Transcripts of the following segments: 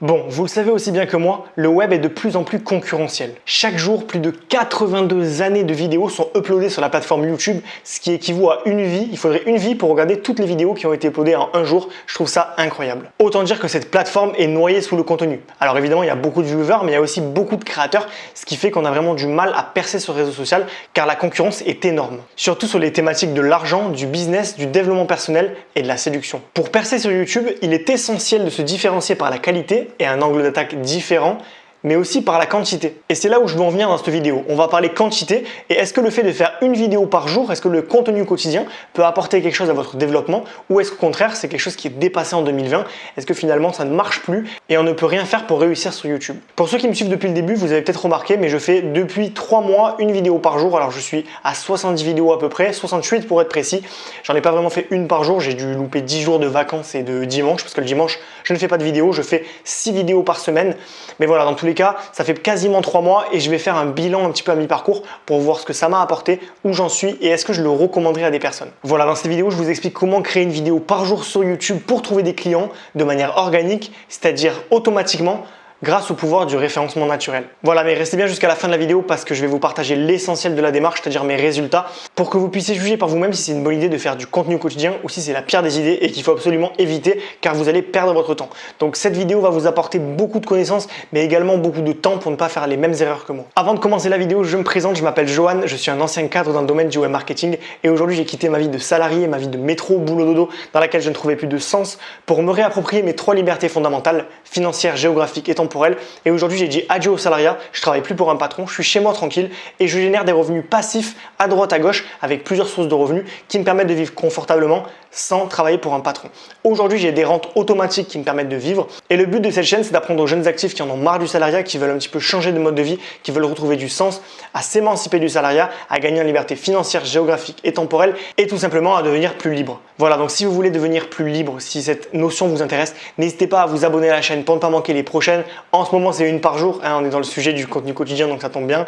Bon, vous le savez aussi bien que moi, le web est de plus en plus concurrentiel. Chaque jour, plus de 82 années de vidéos sont uploadées sur la plateforme YouTube, ce qui équivaut à une vie. Il faudrait une vie pour regarder toutes les vidéos qui ont été uploadées en un jour. Je trouve ça incroyable. Autant dire que cette plateforme est noyée sous le contenu. Alors évidemment, il y a beaucoup de viewers, mais il y a aussi beaucoup de créateurs, ce qui fait qu'on a vraiment du mal à percer sur le réseau social, car la concurrence est énorme. Surtout sur les thématiques de l'argent, du business, du développement personnel et de la séduction. Pour percer sur YouTube, il est essentiel de se différencier par la qualité et un angle d'attaque différent, mais aussi par la quantité. Et c'est là où je veux en venir dans cette vidéo. On va parler quantité et est-ce que le fait de faire une vidéo par jour, est-ce que le contenu quotidien peut apporter quelque chose à votre développement ou est-ce qu'au contraire c'est quelque chose qui est dépassé en 2020? Est-ce que finalement ça ne marche plus et on ne peut rien faire pour réussir sur YouTube? Pour ceux qui me suivent depuis le début, vous avez peut-être remarqué, mais je fais depuis 3 mois une vidéo par jour. Alors je suis à 70 vidéos à peu près, 68 pour être précis. J'en ai pas vraiment fait une par jour, j'ai dû louper 10 jours de vacances et de dimanche parce que le dimanche je ne fais pas de vidéo, je fais 6 vidéos par semaine. Mais voilà, dans tous les cas, ça fait quasiment 3 mois et je vais faire un bilan un petit peu à mi-parcours pour voir ce que ça m'a apporté, où j'en suis et est-ce que je le recommanderais à des personnes. Voilà, dans cette vidéo, je vous explique comment créer une vidéo par jour sur YouTube pour trouver des clients de manière organique, c'est-à-dire automatiquement, grâce au pouvoir du référencement naturel. Voilà, mais restez bien jusqu'à la fin de la vidéo parce que je vais vous partager l'essentiel de la démarche, c'est-à-dire mes résultats, pour que vous puissiez juger par vous-même si c'est une bonne idée de faire du contenu quotidien ou si c'est la pire des idées et qu'il faut absolument éviter car vous allez perdre votre temps. Donc cette vidéo va vous apporter beaucoup de connaissances mais également beaucoup de temps pour ne pas faire les mêmes erreurs que moi. Avant de commencer la vidéo, je me présente, je m'appelle Johan, je suis un ancien cadre dans le domaine du web marketing et aujourd'hui j'ai quitté ma vie de salarié, ma vie de métro, boulot dodo dans laquelle je ne trouvais plus de sens pour me réapproprier mes 3 libertés fondamentales, financières, géographiques et temporelles. Et aujourd'hui, j'ai dit adieu au salariat, je travaille plus pour un patron, je suis chez moi tranquille et je génère des revenus passifs à droite à gauche avec plusieurs sources de revenus qui me permettent de vivre confortablement sans travailler pour un patron. Aujourd'hui, j'ai des rentes automatiques qui me permettent de vivre et le but de cette chaîne, c'est d'apprendre aux jeunes actifs qui en ont marre du salariat, qui veulent un petit peu changer de mode de vie, qui veulent retrouver du sens, à s'émanciper du salariat, à gagner en liberté financière, géographique et temporelle et tout simplement à devenir plus libre. Voilà, donc si vous voulez devenir plus libre, si cette notion vous intéresse, n'hésitez pas à vous abonner à la chaîne pour ne pas manquer les prochaines. En ce moment, c'est une par jour, hein, on est dans le sujet du contenu quotidien, donc ça tombe bien.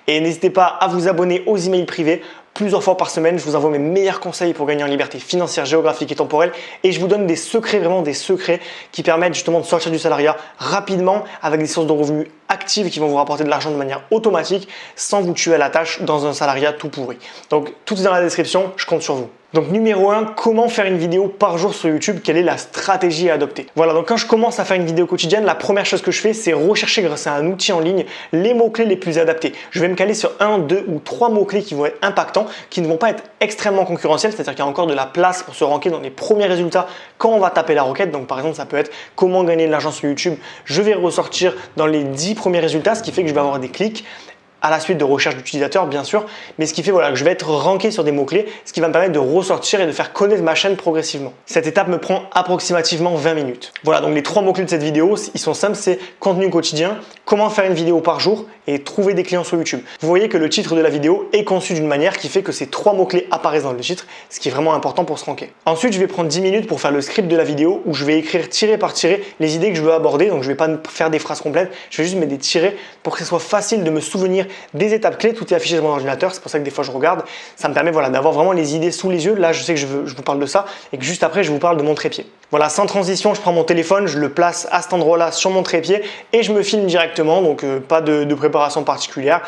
Et n'hésitez pas à vous abonner aux emails privés. Plusieurs fois par semaine, je vous envoie mes meilleurs conseils pour gagner en liberté financière, géographique et temporelle et je vous donne des secrets, vraiment des secrets qui permettent justement de sortir du salariat rapidement avec des sources de revenus actives qui vont vous rapporter de l'argent de manière automatique sans vous tuer à la tâche dans un salariat tout pourri. Donc tout est dans la description, je compte sur vous. Donc numéro 1, comment faire une vidéo par jour sur YouTube? Quelle est la stratégie à adopter? Voilà, donc quand je commence à faire une vidéo quotidienne, la première chose que je fais, c'est rechercher grâce à un outil en ligne les mots-clés les plus adaptés. Je vais me caler sur 1, 2 ou 3 mots-clés qui vont être impactants, qui ne vont pas être extrêmement concurrentiels, c'est-à-dire qu'il y a encore de la place pour se ranker dans les premiers résultats quand on va taper la requête. Donc par exemple, ça peut être comment gagner de l'argent sur YouTube. Je vais ressortir dans les 10 premiers résultats, ce qui fait que je vais avoir des clics à la suite de recherche d'utilisateurs bien sûr, mais ce qui fait voilà, que je vais être ranké sur des mots-clés, ce qui va me permettre de ressortir et de faire connaître ma chaîne progressivement. Cette étape me prend approximativement 20 minutes. Voilà, donc les 3 mots-clés de cette vidéo, ils sont simples, c'est contenu quotidien, comment faire une vidéo par jour et trouver des clients sur YouTube. Vous voyez que le titre de la vidéo est conçu d'une manière qui fait que ces 3 mots-clés apparaissent dans le titre, ce qui est vraiment important pour se ranker. Ensuite, je vais prendre 10 minutes pour faire le script de la vidéo où je vais écrire tiré par tiré les idées que je veux aborder, donc je ne vais pas faire des phrases complètes, je vais juste mettre des tirés pour que ce soit facile de me souvenir des étapes clés, tout est affiché sur mon ordinateur, c'est pour ça que des fois je regarde, ça me permet voilà, d'avoir vraiment les idées sous les yeux. Là je sais que je vous parle de ça et que juste après je vous parle de mon trépied. Voilà, sans transition, je prends mon téléphone, je le place à cet endroit-là sur mon trépied et je me filme directement, donc pas de préparation particulière.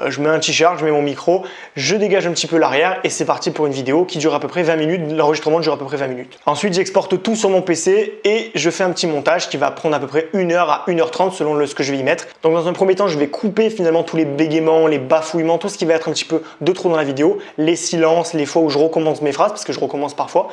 Je mets un t-shirt, je mets mon micro, je dégage un petit peu l'arrière et c'est parti pour une vidéo qui dure à peu près 20 minutes, l'enregistrement dure à peu près 20 minutes. Ensuite, j'exporte tout sur mon PC et je fais un petit montage qui va prendre à peu près 1 heure à 1h30 selon ce que je vais y mettre. Donc dans un premier temps, je vais couper finalement tous les bégaiements, les bafouillements, tout ce qui va être un petit peu de trop dans la vidéo, les silences, les fois où je recommence mes phrases, parce que je recommence parfois.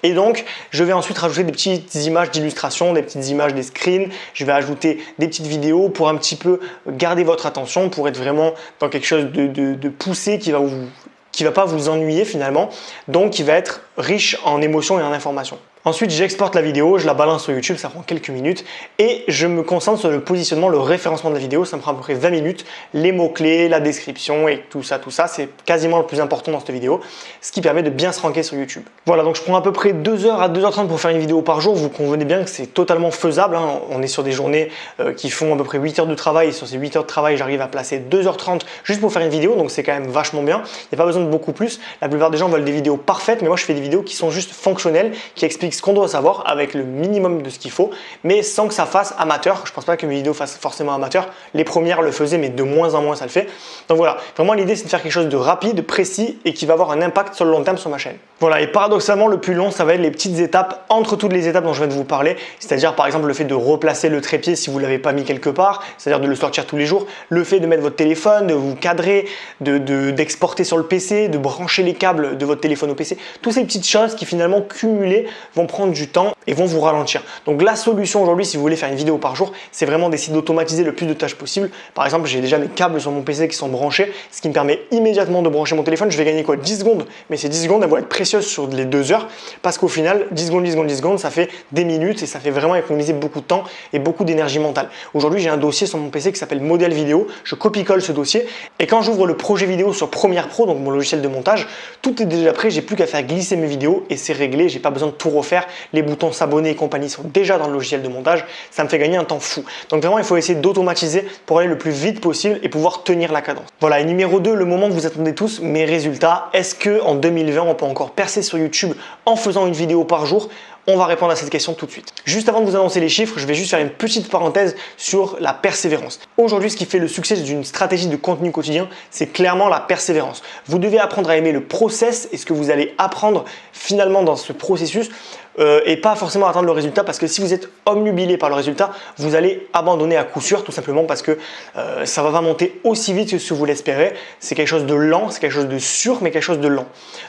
Et donc, je vais ensuite rajouter des petites images d'illustration, des petites images, des screens. Je vais ajouter des petites vidéos pour un petit peu garder votre attention, pour être vraiment dans quelque chose de poussé qui va pas vous ennuyer finalement, donc qui va être riche en émotions et en informations. Ensuite, j'exporte la vidéo, je la balance sur YouTube, ça prend quelques minutes et je me concentre sur le positionnement, le référencement de la vidéo, ça me prend à peu près 20 minutes, les mots-clés, la description et tout ça, c'est quasiment le plus important dans cette vidéo, ce qui permet de bien se ranker sur YouTube. Voilà, donc je prends à peu près 2h à 2h30 pour faire une vidéo par jour, vous convenez bien que c'est totalement faisable, hein. On est sur des journées qui font à peu près 8 heures de travail et sur ces 8 heures de travail, j'arrive à placer 2h30 juste pour faire une vidéo, donc c'est quand même vachement bien, il n'y a pas besoin de beaucoup plus. La plupart des gens veulent des vidéos parfaites, mais moi je fais des vidéos qui sont juste fonctionnelles, qui expliquent j'explique ce qu'on doit savoir avec le minimum de ce qu'il faut, mais sans que ça fasse amateur. Je pense pas que mes vidéos fassent forcément amateur. Les premières le faisaient, mais de moins en moins ça le fait. Donc voilà, vraiment l'idée c'est de faire quelque chose de rapide, précis et qui va avoir un impact sur le long terme sur ma chaîne. Voilà, et paradoxalement le plus long ça va être les petites étapes entre toutes les étapes dont je viens de vous parler, c'est-à-dire par exemple le fait de replacer le trépied si vous ne l'avez pas mis quelque part, c'est-à-dire de le sortir tous les jours, le fait de mettre votre téléphone, de vous cadrer, d'exporter sur le PC, de brancher les câbles de votre téléphone au PC, toutes ces petites choses qui finalement cumulées vont prendre du temps et vont vous ralentir. Donc la solution aujourd'hui si vous voulez faire une vidéo par jour, c'est vraiment d'essayer d'automatiser le plus de tâches possible. Par exemple, j'ai déjà mes câbles sur mon PC qui sont branchés, ce qui me permet immédiatement de brancher mon téléphone. Je vais gagner quoi? 10 secondes, mais ces 10 secondes elles vont être précieuses sur les 2 heures parce qu'au final 10 secondes, ça fait des minutes et ça fait vraiment économiser beaucoup de temps et beaucoup d'énergie mentale. Aujourd'hui, j'ai un dossier sur mon PC qui s'appelle modèle vidéo. Je copie-colle ce dossier et quand j'ouvre le projet vidéo sur Premiere Pro, donc mon logiciel de montage, tout est déjà prêt. J'ai plus qu'à faire glisser mes vidéos et c'est réglé. J'ai pas besoin de tout refaire. Les boutons s'abonner et compagnie sont déjà dans le logiciel de montage. Ça me fait gagner un temps fou. Donc vraiment, il faut essayer d'automatiser pour aller le plus vite possible et pouvoir tenir la cadence. Voilà. Et numéro 2, le moment que vous attendez tous, mes résultats. Est-ce que en 2020, on peut encore percer sur YouTube en faisant une vidéo par jour? On va répondre à cette question tout de suite. Juste avant de vous annoncer les chiffres, je vais juste faire une petite parenthèse sur la persévérance. Aujourd'hui, ce qui fait le succès d'une stratégie de contenu quotidien, c'est clairement la persévérance. Vous devez apprendre à aimer le process et ce que vous allez apprendre finalement dans ce processus et pas forcément attendre le résultat parce que si vous êtes omnubilé par le résultat, vous allez abandonner à coup sûr tout simplement parce que ça va pas monter aussi vite que ce que vous l'espérez. C'est quelque chose de lent, c'est quelque chose de sûr mais quelque chose de lent.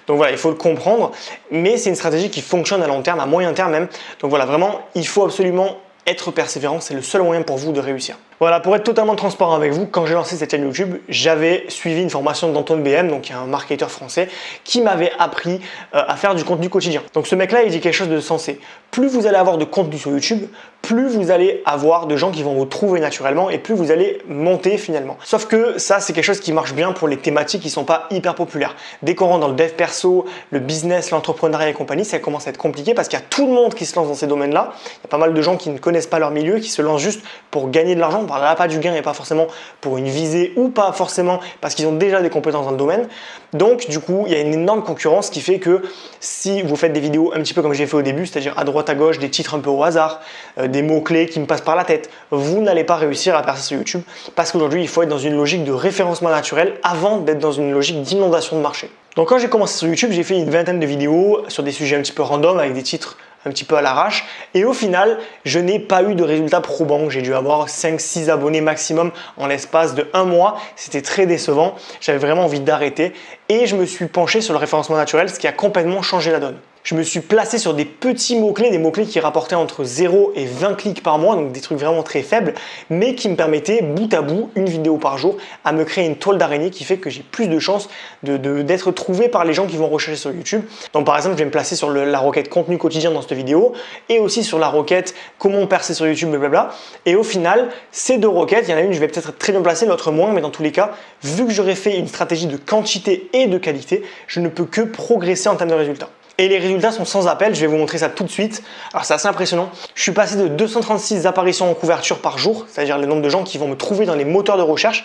Donc voilà, il faut le comprendre, mais c'est une stratégie qui fonctionne à long terme, à moyen terme même. Donc voilà, vraiment, il faut absolument être persévérant, c'est le seul moyen pour vous de réussir. Voilà, pour être totalement transparent avec vous, quand j'ai lancé cette chaîne YouTube, j'avais suivi une formation d'Antoine BM, donc un marketeur français, qui m'avait appris à faire du contenu quotidien. Donc ce mec-là, il dit quelque chose de sensé. Plus vous allez avoir de contenu sur YouTube, plus vous allez avoir de gens qui vont vous trouver naturellement et plus vous allez monter finalement. Sauf que ça, c'est quelque chose qui marche bien pour les thématiques qui ne sont pas hyper populaires. Dès qu'on rentre dans le dev perso, le business, l'entrepreneuriat et compagnie, ça commence à être compliqué parce qu'il y a tout le monde qui se lance dans ces domaines-là. Il y a pas mal de gens qui ne connaissent pas leur milieu, qui se lancent juste pour gagner de l'argent. On ne parlera pas du gain et pas forcément pour une visée ou pas forcément parce qu'ils ont déjà des compétences dans le domaine. Donc du coup, il y a une énorme concurrence qui fait que si vous faites des vidéos un petit peu comme j'ai fait au début, c'est-à-dire à droite à gauche, des titres un peu au hasard, des mots-clés qui me passent par la tête, vous n'allez pas réussir à percer sur YouTube parce qu'aujourd'hui, il faut être dans une logique de référencement naturel avant d'être dans une logique d'inondation de marché. Donc quand j'ai commencé sur YouTube, j'ai fait une vingtaine de vidéos sur des sujets un petit peu random avec des titres un petit peu à l'arrache et au final je n'ai pas eu de résultats probants. J'ai dû avoir 5-6 abonnés maximum en l'espace de 1 mois. C'était très décevant, j'avais vraiment envie d'arrêter et je me suis penché sur le référencement naturel, ce qui a complètement changé la donne. Je me suis placé sur des petits mots-clés, des mots-clés qui rapportaient entre 0 et 20 clics par mois, donc des trucs vraiment très faibles, mais qui me permettaient bout à bout, une vidéo par jour, à me créer une toile d'araignée qui fait que j'ai plus de chances d'être trouvé par les gens qui vont rechercher sur YouTube. Donc par exemple, je vais me placer sur la requête contenu quotidien dans cette vidéo et aussi sur la requête comment percer sur YouTube, blablabla. Et au final, ces 2 requêtes, il y en a une, je vais peut-être être très bien placée, l'autre moins, mais dans tous les cas, vu que j'aurais fait une stratégie de quantité et de qualité, je ne peux que progresser en termes de résultats. Et les résultats sont sans appel, je vais vous montrer ça tout de suite. Alors c'est assez impressionnant. Je suis passé de 236 apparitions en couverture par jour, c'est-à-dire le nombre de gens qui vont me trouver dans les moteurs de recherche,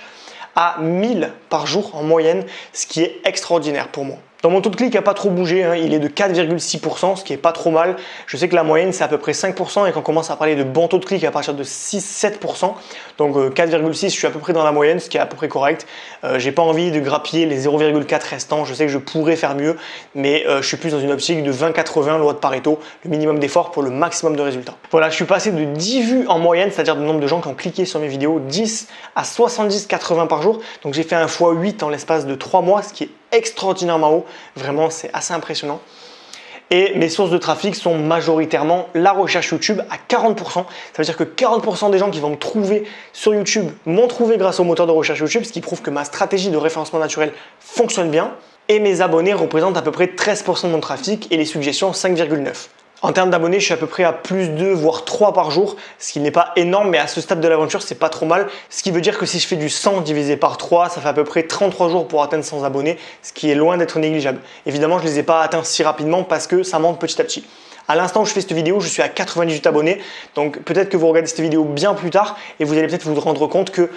à 1000 par jour en moyenne, ce qui est extraordinaire pour moi. Dans mon taux de clic, il n'a pas trop bougé, hein. Il est de 4,6%, ce qui est pas trop mal. Je sais que la moyenne, c'est à peu près 5% et qu'on commence à parler de bons taux de clic à partir de 6-7%. Donc 4,6, je suis à peu près dans la moyenne, ce qui est à peu près correct. J'ai pas envie de grappiller les 0,4 restants. Je sais que je pourrais faire mieux, mais je suis plus dans une optique de 20-80, loi de Pareto, le minimum d'effort pour le maximum de résultats. Voilà, je suis passé de 10 vues en moyenne, c'est-à-dire le nombre de gens qui ont cliqué sur mes vidéos, 10 à 70-80 par jour. Donc j'ai fait un x8 en l'espace de 3 mois, ce qui est extraordinairement haut. Vraiment, c'est assez impressionnant. Et mes sources de trafic sont majoritairement la recherche YouTube à 40%. Ça veut dire que 40% des gens qui vont me trouver sur YouTube m'ont trouvé grâce au moteur de recherche YouTube, ce qui prouve que ma stratégie de référencement naturel fonctionne bien. Et mes abonnés représentent à peu près 13% de mon trafic et les suggestions 5,9%. En termes d'abonnés, je suis à peu près à plus 2 voire 3 par jour, ce qui n'est pas énorme, mais à ce stade de l'aventure, c'est pas trop mal. Ce qui veut dire que si je fais du 100 divisé par 3, ça fait à peu près 33 jours pour atteindre 100 abonnés, ce qui est loin d'être négligeable. Évidemment, je ne les ai pas atteints si rapidement parce que ça monte petit à petit. À l'instant où je fais cette vidéo, je suis à 98 abonnés, donc peut-être que vous regardez cette vidéo bien plus tard et vous allez peut-être vous rendre compte que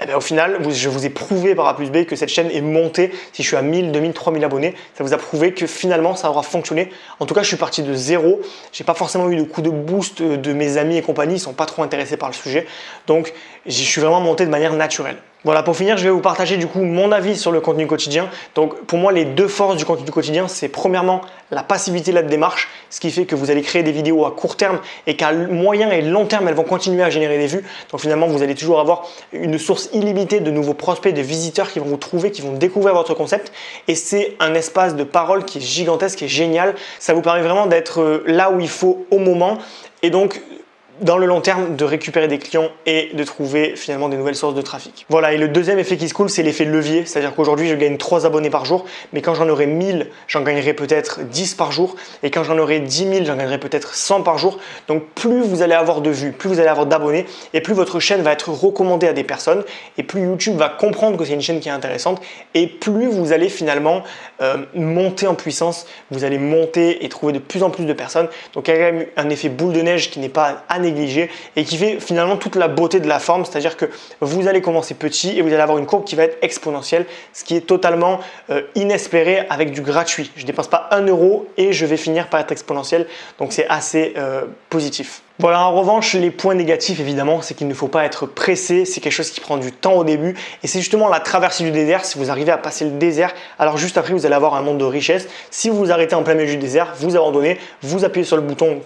eh bien, au final, je vous ai prouvé par A plus B que cette chaîne est montée. Si je suis à 1000, 2000, 3000 abonnés, ça vous a prouvé que finalement ça aura fonctionné. En tout cas, je suis parti de zéro. J'ai pas forcément eu de coup de boost de mes amis et compagnie. Ils sont pas trop intéressés par le sujet. Donc, je suis vraiment monté de manière naturelle. Voilà, pour finir, je vais vous partager du coup mon avis sur le contenu quotidien. Donc pour moi, les deux forces du contenu quotidien, c'est premièrement la passivité de la démarche, ce qui fait que vous allez créer des vidéos à court terme et qu'à moyen et long terme, elles vont continuer à générer des vues. Donc finalement, vous allez toujours avoir une source illimitée de nouveaux prospects, de visiteurs qui vont vous trouver, qui vont découvrir votre concept. Et c'est un espace de parole qui est gigantesque, qui est génial. Ça vous permet vraiment d'être là où il faut au moment. Et donc, dans le long terme, de récupérer des clients et de trouver finalement des nouvelles sources de trafic. Voilà, et le deuxième effet qui se coule, c'est l'effet levier. C'est-à-dire qu'aujourd'hui, je gagne 3 abonnés par jour, mais quand j'en aurai 1000, j'en gagnerai peut-être 10 par jour. Et quand j'en aurai 10 000, j'en gagnerai peut-être 100 par jour. Donc plus vous allez avoir de vues, plus vous allez avoir d'abonnés, et plus votre chaîne va être recommandée à des personnes, et plus YouTube va comprendre que c'est une chaîne qui est intéressante, et plus vous allez finalement monter en puissance, vous allez monter et trouver de plus en plus de personnes. Donc il y a quand même un effet boule de neige qui n'est pas à négliger et qui fait finalement toute la beauté de la forme, c'est-à-dire que vous allez commencer petit et vous allez avoir une courbe qui va être exponentielle, ce qui est totalement inespéré avec du gratuit. Je ne dépense pas 1 euro et je vais finir par être exponentiel, donc c'est assez positif. Voilà, en revanche, les points négatifs, évidemment, c'est qu'il ne faut pas être pressé. C'est quelque chose qui prend du temps au début. Et c'est justement la traversée du désert. Si vous arrivez à passer le désert, alors juste après, vous allez avoir un monde de richesse. Si vous vous arrêtez en plein milieu du désert, vous abandonnez, vous appuyez sur le bouton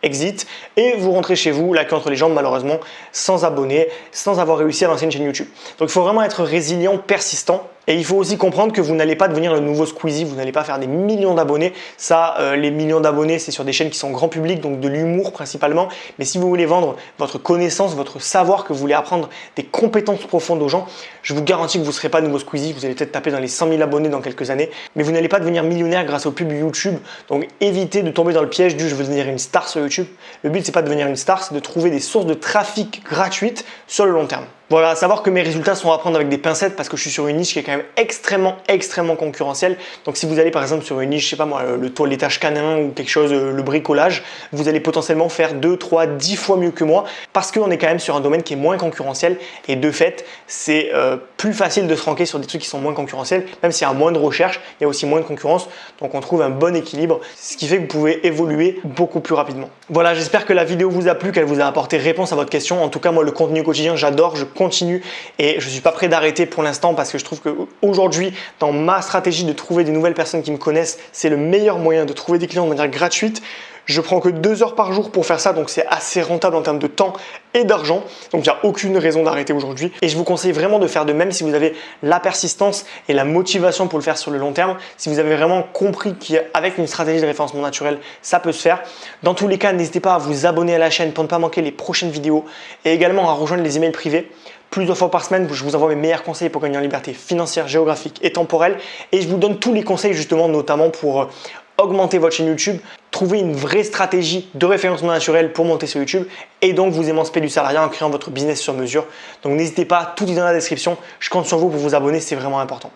exit et vous rentrez chez vous, la queue entre les jambes, malheureusement, sans abonnés, sans avoir réussi à lancer une chaîne YouTube. Donc, il faut vraiment être résilient, persistant. Et il faut aussi comprendre que vous n'allez pas devenir le nouveau Squeezie, vous n'allez pas faire des millions d'abonnés. Ça, les millions d'abonnés, c'est sur des chaînes qui sont grand public, donc de l'humour principalement. Mais si vous voulez vendre votre connaissance, votre savoir, que vous voulez apprendre des compétences profondes aux gens, je vous garantis que vous ne serez pas nouveau Squeezie. Vous allez peut-être taper dans les 100 000 abonnés dans quelques années, mais vous n'allez pas devenir millionnaire grâce aux pubs YouTube. Donc évitez de tomber dans le piège du je veux devenir une star sur YouTube. Le but, c'est pas de devenir une star, c'est de trouver des sources de trafic gratuites sur le long terme. Voilà, à savoir que mes résultats sont à prendre avec des pincettes parce que je suis sur une niche qui est quand même extrêmement concurrentielle. Donc si vous allez par exemple sur une niche, je sais pas moi, le toilettage canin ou quelque chose, le bricolage, vous allez potentiellement faire 2, 3, 10 fois mieux que moi parce qu'on est quand même sur un domaine qui est moins concurrentiel et de fait, c'est plus facile de se ranker sur des trucs qui sont moins concurrentiels, même s'il y a moins de recherche, il y a aussi moins de concurrence. Donc on trouve un bon équilibre, ce qui fait que vous pouvez évoluer beaucoup plus rapidement. Voilà, j'espère que la vidéo vous a plu, qu'elle vous a apporté réponse à votre question. En tout cas, moi, le contenu quotidien, j'adore, je continue et je ne suis pas prêt d'arrêter pour l'instant parce que je trouve qu'aujourd'hui, dans ma stratégie de trouver des nouvelles personnes qui me connaissent, c'est le meilleur moyen de trouver des clients de manière gratuite. Je prends que 2 heures par jour pour faire ça, donc c'est assez rentable en termes de temps et d'argent. Donc il n'y a aucune raison d'arrêter aujourd'hui. Et je vous conseille vraiment de faire de même si vous avez la persistance et la motivation pour le faire sur le long terme. Si vous avez vraiment compris qu'avec une stratégie de référencement naturel, ça peut se faire. Dans tous les cas, n'hésitez pas à vous abonner à la chaîne pour ne pas manquer les prochaines vidéos et également à rejoindre les emails privés. Plusieurs fois par semaine, je vous envoie mes meilleurs conseils pour gagner en liberté financière, géographique et temporelle. Et je vous donne tous les conseils justement, notamment pour augmenter votre chaîne YouTube, trouver une vraie stratégie de référencement naturel pour monter sur YouTube et donc vous émanciper du salariat en créant votre business sur mesure. Donc n'hésitez pas, tout est dans la description. Je compte sur vous pour vous abonner, c'est vraiment important.